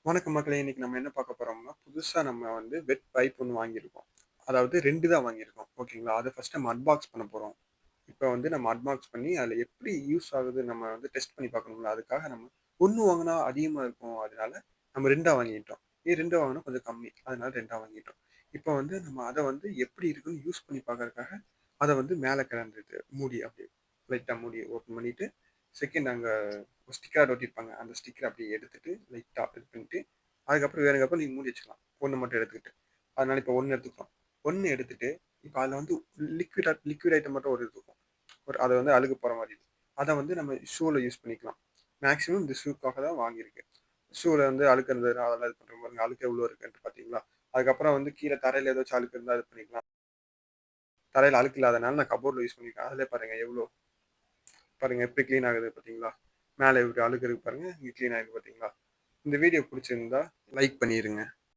வணக்கம் மக்களே! இன்னைக்கு நம்ம என்ன பார்க்க போறோம்னா, புதுசா நம்ம வந்து வெட் பைப் ஒண்ணு வாங்கியிருக்கோம். அதாவது 2 தான் வாங்கியிருக்கோம். ஓகேங்களா? அத ஃபர்ஸ்ட் நம்ம அன்பாக்ஸ் பண்ண போறோம். இப்ப வந்து நம்ம அன்பாக்ஸ் பண்ணி, அதில எப்படி யூஸ் ஆகுது நம்ம வந்து டெஸ்ட் பண்ணி பார்க்கணும்ல. அதுக்காக நம்ம 1 வாங்குனா அதிகமா இருக்கும். அதனால நம்ம 2ஆ வாங்கிட்டோம். 2 வாங்குனா கொஞ்சம் கம்மி. அதனால 2ஆ வாங்கிட்டோம். இப்ப வந்து நம்ம அத வந்து எப்படி இருக்குன்னு யூஸ் பண்ணி பார்க்கறதுக்காக, அத வந்து மேல கிளம்பிட்டு மூடி அப்படியே லைட்டா மூடிய ஓப்பன் பண்ணிட்டு, செகண்ட் அங்க ஒரு ஸ்டிக்கர் ஒட்டியிருப்பாங்க. அந்த ஸ்டிக்கர அப்படியே எடுத்துட்டு, லைட்டா இது பண்ணிட்டு, அதுக்கப்புறம் வேணுங்கிறப்ப நீங்க மூடி வச்சுக்கலாம். 1 மட்டும் எடுத்துக்கிட்டு. அதனால இப்ப 1 எடுத்துக்கிறோம். 1 எடுத்துட்டு, இப்ப அதுல வந்து லிக்விட் ஐட்டம் மட்டும் ஒரு இருக்கும். அது வந்து அழுக்கு போற மாரி. அத வந்து நம்ம ஷூல யூஸ் பண்ணிக்கலாம். மேக்ஸிமம் இந்த ஷூக்காக தான் வாங்கியிருக்கேன். ஷூல வந்து அழுக்கு இருந்ததுன்னா, அதெல்லாம் இது பண்றோம் பாருங்க. அழுக்கு எவ்வளோ இருக்குன்ட்டு பார்த்தீங்களா? அதுக்கப்புறம் வந்து கீழ தரையில ஏதாச்சும் அழுக்கு இருந்தா இது பண்ணிக்கலாம். தரையில அழுக்கு இல்லாதனால நான் கப்போர்ட்ல யூஸ் பண்ணியிருக்கேன். அதிலயே பாருங்க எவ்வளோ பாருங்க எப்படி கிளீன் ஆகுது பார்த்தீங்களா? மேல எப்படி அழுக்கு இருக்கு பாருங்க. இங்க கிளீன் ஆயிருக்கு பார்த்தீங்களா? இந்த வீடியோ புடிச்சிருந்தா லைக் பண்ணிருங்க.